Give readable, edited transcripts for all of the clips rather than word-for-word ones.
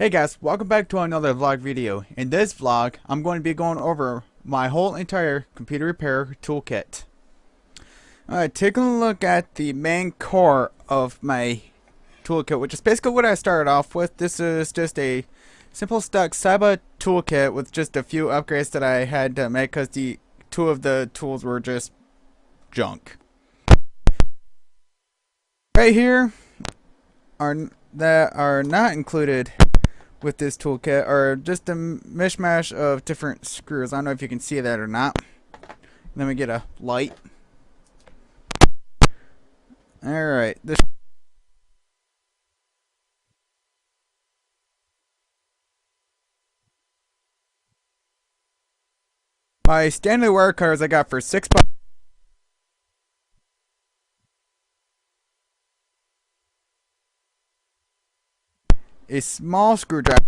Hey guys, welcome back to another vlog video. In this vlog, I'm going to be going over my whole entire computer repair toolkit. Alright, taking a look at the main core of my toolkit, which is basically what I started off with. This is just a simple stock Cyber toolkit with just a few upgrades that I had to make because the two of the tools were just junk. Right here that are not included with this toolkit are just a mishmash of different screws. I don't know if you can see that or not. Let me get a light. Alright, my standard wire cutters I got for $6. A small screwdriver,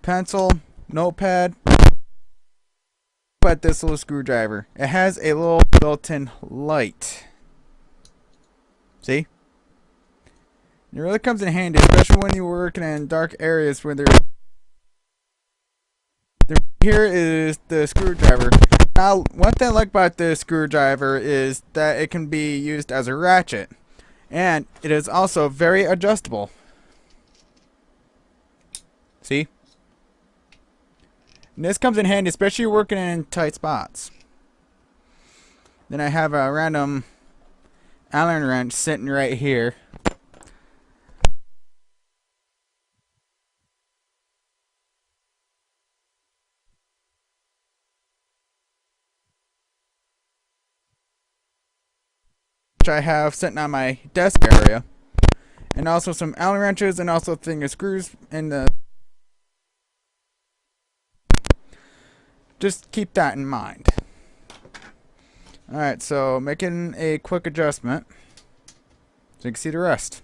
pencil, notepad, but this little screwdriver. It has a little built-in light. See? It really comes in handy, especially when you're working in dark areas where here is the screwdriver. Now, one thing I like about this screwdriver is that it can be used as a ratchet. And it is also very adjustable. See? And this comes in handy, especially working in tight spots. Then I have a random Allen wrench sitting right here. Which I have sitting on my desk area, and also some Allen wrenches, and also a thing of screws in the. Just keep that in mind. Alright, so making a quick adjustment so you can see the rest.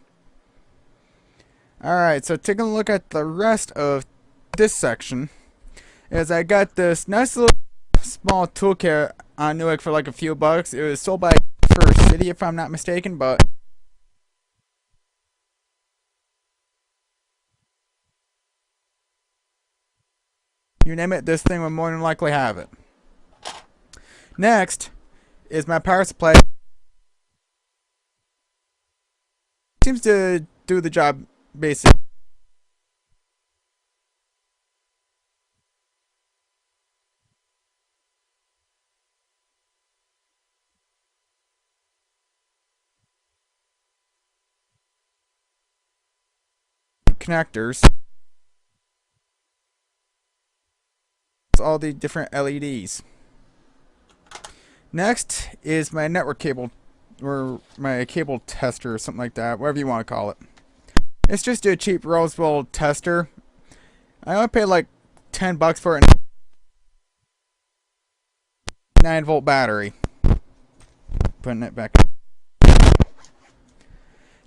Alright, so taking a look at the rest of this section is I got this nice little small toolkit on Newegg for like a few bucks. It was sold by First City, if I'm not mistaken, but you name it, this thing will more than likely have it. Next is my power supply. Seems to do the job basically. Connectors, all the different LEDs. Next is my network cable, or my cable tester, or something like that, whatever you want to call it. It's just a cheap Roswell tester. I only paid like $10 for it. 9-volt battery. Putting it back.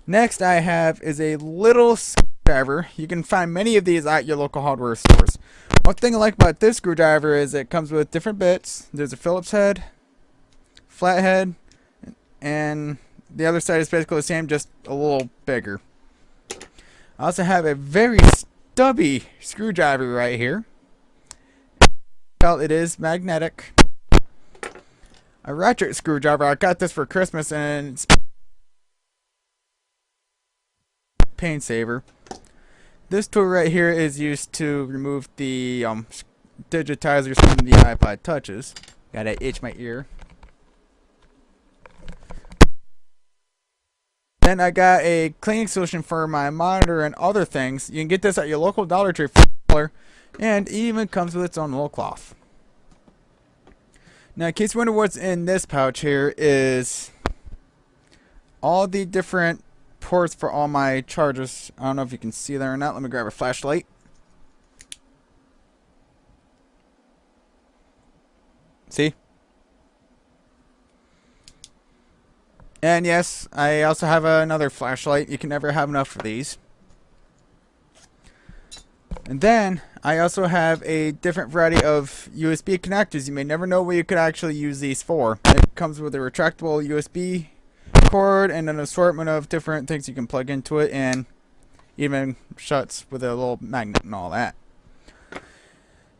Next I have is a little screwdriver. You can find many of these at your local hardware stores. One thing I like about this screwdriver is it comes with different bits. There's a Phillips head, flathead, and the other side is basically the same, just a little bigger. I also have a very stubby screwdriver right here. It is magnetic. A ratchet screwdriver. I got this for Christmas and it's pain saver. This tool right here is used to remove the digitizers from the iPod touches. Gotta itch my ear. Then I got a cleaning solution for my monitor and other things. You can get this at your local Dollar Tree for $1, and it even comes with its own little cloth. Now, in case you wonder what's in this pouch here, is all the different ports for all my chargers. I don't know if you can see that or not. Let me grab a flashlight. See? And yes, I also have another flashlight. You can never have enough of these. And then I also have a different variety of USB connectors. You may never know what you could actually use these for. It comes with a retractable USB cord and an assortment of different things you can plug into it, and even shuts with a little magnet and all that.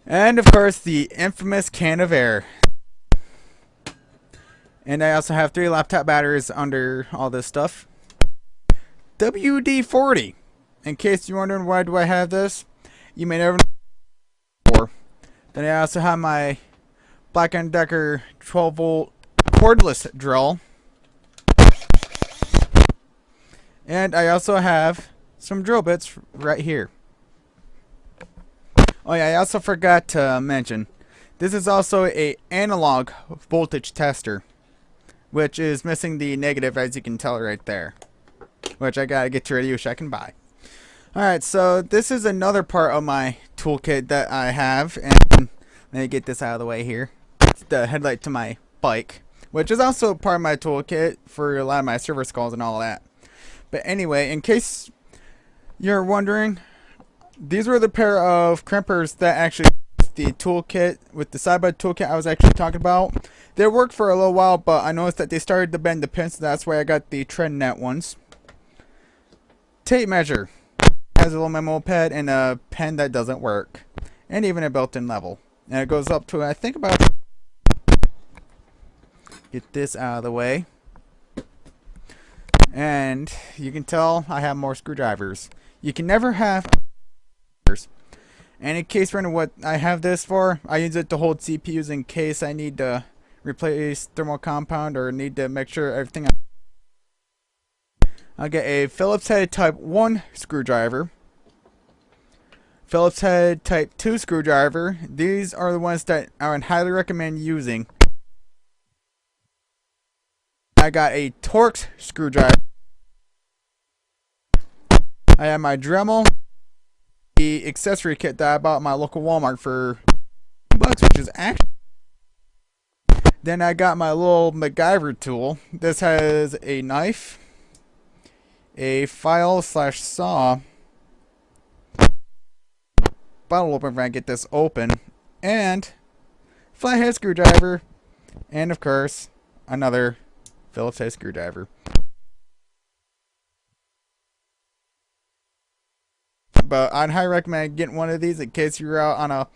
And of course, the infamous can of air. And I also have 3 laptop batteries under all this stuff. WD-40. In case you're wondering why do I have this, you may never know before. Then I also have my Black & Decker 12-volt cordless drill. And I also have some drill bits right here. Oh yeah, I also forgot to mention, this is also a analog voltage tester, which is missing the negative, as you can tell right there, which I gotta get to radio shack and buy. Alright, so this is another part of my toolkit that I have, and let me get this out of the way here. It's the headlight to my bike, which is also part of my toolkit for a lot of my service calls and all that. But anyway, in case you're wondering, these were the pair of crimpers that actually the toolkit with the side-by toolkit I was actually talking about. They worked for a little while, but I noticed that they started to bend the pins, so that's why I got the trend net ones. Tape measure has a little memo pad and a pen that doesn't work, and even a built-in level, and it goes up to, I think, about, get this out of the way, and you can tell I have more screwdrivers. You can never have. And in case you're wondering what I have this for, I use it to hold CPUs in case I need to replace thermal compound or need to make sure everything. I'll get a Phillips head type 1 screwdriver, Phillips head type 2 screwdriver. These are the ones that I would highly recommend using. I got a Torx screwdriver. I have my Dremel, the accessory kit that I bought at my local Walmart for $2, which is actually. Then I got my little MacGyver tool. This has a knife, a file / saw, bottle opener if I get this open, and flathead screwdriver, and of course another Phillips head screwdriver. But I'd highly recommend getting one of these in case you're out on a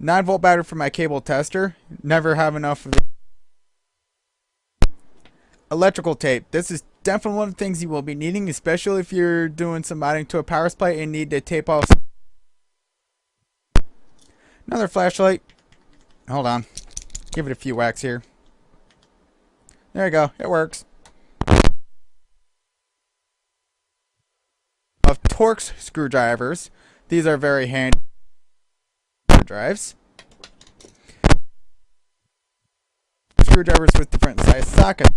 9-volt battery for my cable tester. Never have enough of it. Electrical tape. This is definitely one of the things you will be needing, especially if you're doing some mounting to a power supply and need to tape off. Another flashlight. Hold on. Give it a few whacks here. There you go. It works. Of Torx screwdrivers. These are very handy drives. Screwdrivers with different size sockets.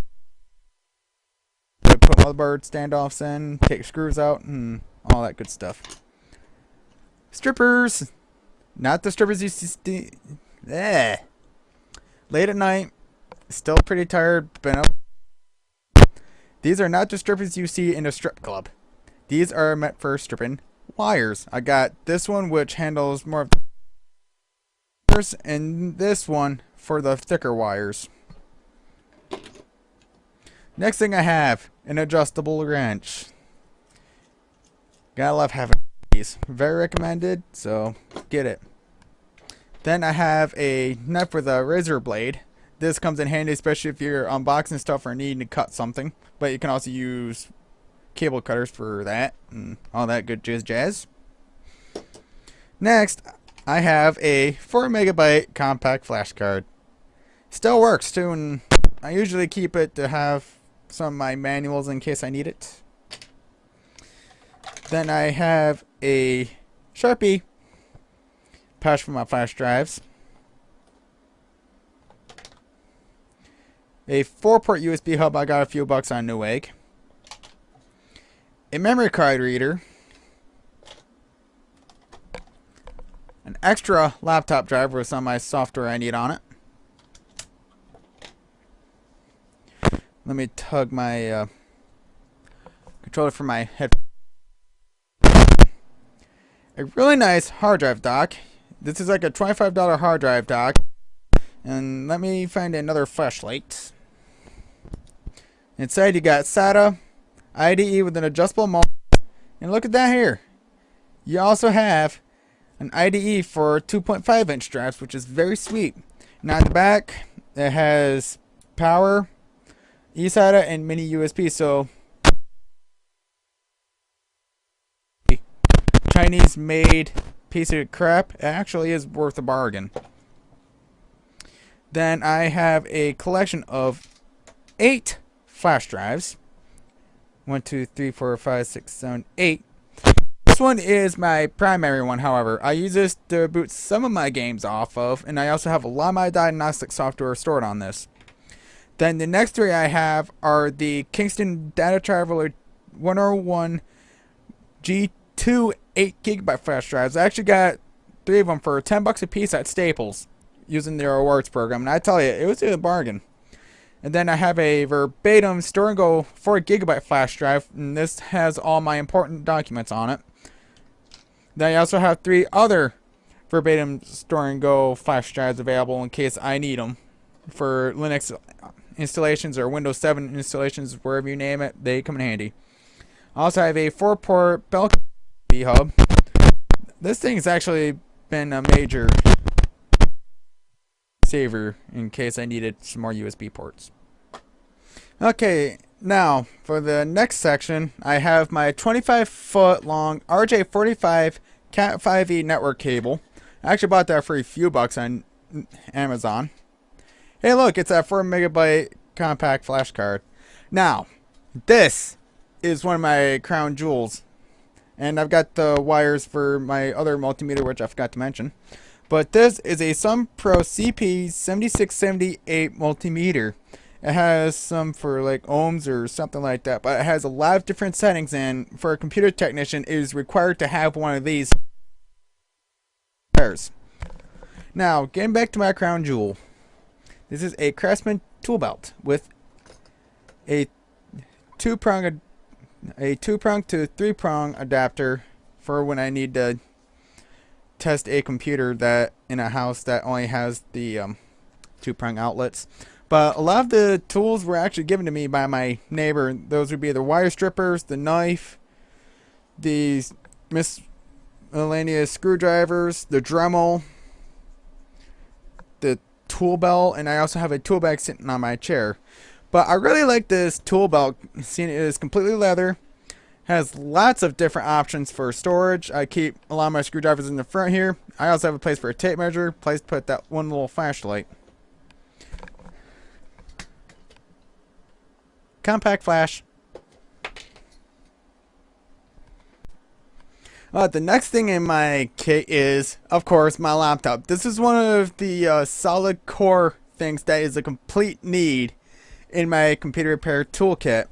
Put motherboard standoffs in, take screws out, and all that good stuff. Strippers. Not the strippers you see. Late at night, still pretty tired, been up. These are not the strippers you see in a strip club. These are meant for stripping wires. I got this one, which handles more of the wires, and this one for the thicker wires. Next thing I have, an adjustable wrench. Gotta love having these. Very recommended, so get it. Then I have a knife with a razor blade. This comes in handy, especially if you're unboxing stuff or needing to cut something. But you can also use cable cutters for that and all that good jazz. Next, I have a 4 megabyte compact flash card. Still works too, and I usually keep it to have some of my manuals in case I need it. Then I have a Sharpie pouch for my flash drives, a 4-port USB hub I got a few bucks on Newegg, a memory card reader, an extra laptop driver with some of my software I need on it. Let me tug my controller from my head. A really nice hard drive dock. This is like a $25 hard drive dock, and And let me find another flashlight. Inside you got SATA, IDE with an adjustable mode. And look at that here. You also have an IDE for 2.5 inch drives, which is very sweet. Now in the back, it has power, eSATA, and mini USB. So Chinese made piece of crap, it actually is worth a bargain. Then I have a collection of 8 flash drives. 1, 2, 3, 4, 5, 6, 7, 8. This one is my primary one, however. I use this to boot some of my games off of, and I also have a lot of my diagnostic software stored on this. Then the next 3 I have are the Kingston Data Traveler 101 G2 8GB flash drives. I actually got 3 of them for $10 a piece at Staples using their awards program, and I tell you, it was a bargain. And then I have a verbatim store and go 4GB flash drive, and this has all my important documents on it. Then I also have 3 other verbatim store and go flash drives available in case I need them for Linux installations or Windows 7 installations, wherever you name it, they come in handy. I also have a 4-port Bell USB hub. This thing's actually been a major saver in case I needed some more USB ports. Okay, now for the next section, I have my 25-foot long RJ45 Cat5e network cable. I actually bought that for a few bucks on Amazon. Hey look, it's that 4MB compact flash card. Now, this is one of my crown jewels. And I've got the wires for my other multimeter, which I forgot to mention. But this is a SunPro CP7678 multimeter. It has some for like ohms or something like that, but it has a lot of different settings, and for a computer technician it is required to have one of these wires. Now, getting back to my crown jewel. This is a Craftsman tool belt with a two-prong to 3-prong adapter for when I need to test a computer that in a house that only has the 2-prong outlets. But a lot of the tools were actually given to me by my neighbor. Those would be the wire strippers, the knife, the miscellaneous screwdrivers, the Dremel, the tool belt, and I also have a tool bag sitting on my chair. But I really like this tool belt, seeing it is completely leather. Has lots of different options for storage. I keep a lot of my screwdrivers in the front here. I also have a place for a tape measure, place to put that one little flashlight. Compact flash. The next thing in my kit is, of course, my laptop. This is one of the solid core things that is a complete need in my computer repair toolkit.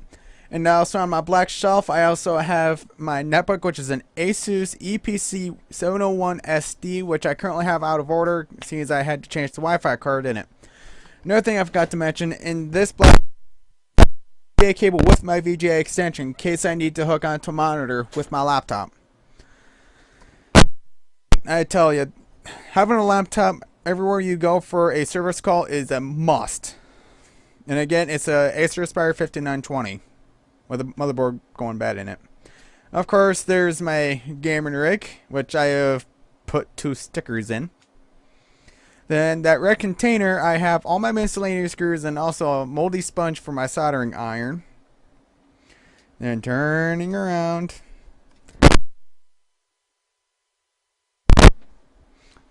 And also on my black shelf, I also have my netbook, which is an Asus EPC 701 SD, which I currently have out of order, seeing as I had to change the Wi-Fi card in it. Another thing I forgot to mention, in this black VGA cable with my VGA extension, in case I need to hook onto a monitor with my laptop. I tell you, having a laptop everywhere you go for a service call is a must. And again, it's a Acer Aspire 5920 with a motherboard going bad in it. Of course, there's my gaming rig, which I have put 2 stickers in. Then that red container, I have all my miscellaneous screws and also a moldy sponge for my soldering iron. Then turning around.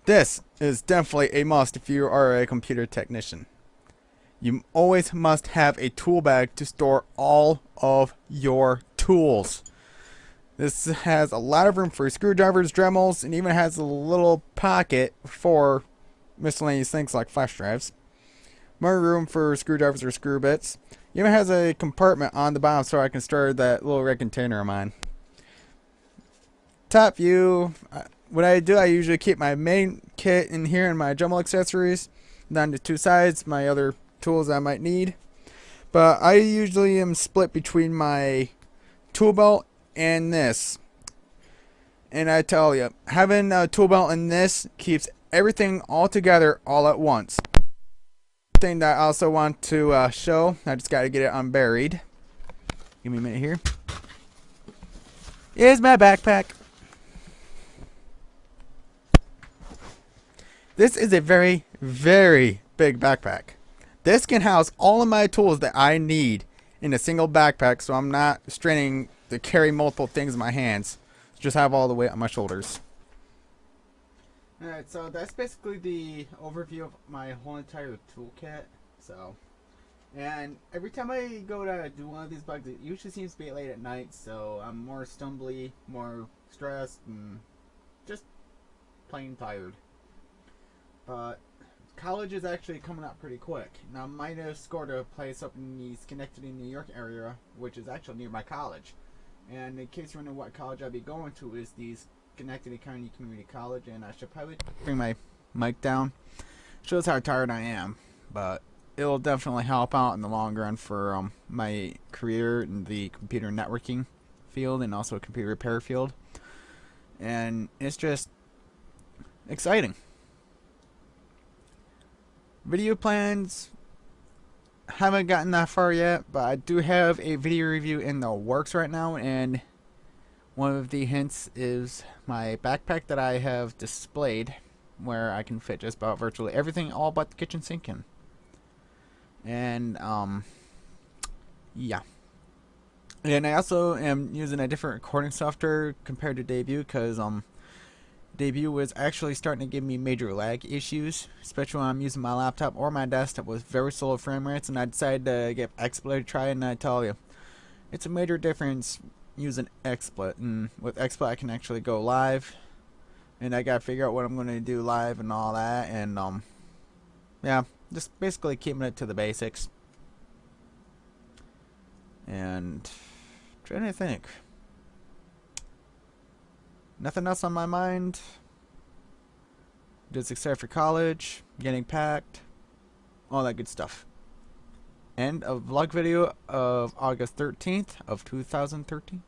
This is definitely a must if you are a computer technician. You always must have a tool bag to store all of your tools. This has a lot of room for screwdrivers, Dremels, and even has a little pocket for miscellaneous things like flash drives. More room for screwdrivers or screw bits. It even has a compartment on the bottom so I can store that little red container of mine. Top view. What I do, I usually keep my main kit in here and my Dremel accessories. Down to 2 sides, my other tools I might need. But I usually am split between my tool belt and this. And I tell you, having a tool belt and this keeps everything all together all at once. thing that I also want to show, I just got to get it unburied. Give me a minute here. Here's my backpack. This is a very, very big backpack. This can house all of my tools that I need in a single backpack, so I'm not straining to carry multiple things in my hands. Just have all the weight on my shoulders. Alright, so that's basically the overview of my whole entire toolkit. And every time I go to do one of these bugs, it usually seems to be late at night, so I'm more stumbly, more stressed, and just plain tired. But college is actually coming up pretty quick. Now, I might have scored a place up in the Schenectady, New York area, which is actually near my college. And in case you're wondering what college I'll be going to, is the Schenectady County Community College, and I should probably bring my mic down. Shows how tired I am, but it'll definitely help out in the long run for my career in the computer networking field and also computer repair field. And it's just exciting. Video plans, haven't gotten that far yet, but I do have a video review in the works right now, and one of the hints is my backpack that I have displayed, where I can fit just about virtually everything, all but the kitchen sink in. And yeah. And I also am using a different recording software compared to Debut, because Debut was actually starting to give me major lag issues, especially when I'm using my laptop or my desktop with very slow frame rates, and I decided to get XSplit to try, and I tell you, it's a major difference using XSplit. And with XSplit I can actually go live, and I gotta figure out what I'm going to do live and all that, and yeah, just basically keeping it to the basics. And trying to think. Nothing else on my mind. Just excited for college, getting packed, all that good stuff. End of vlog video of August 13th of 2013.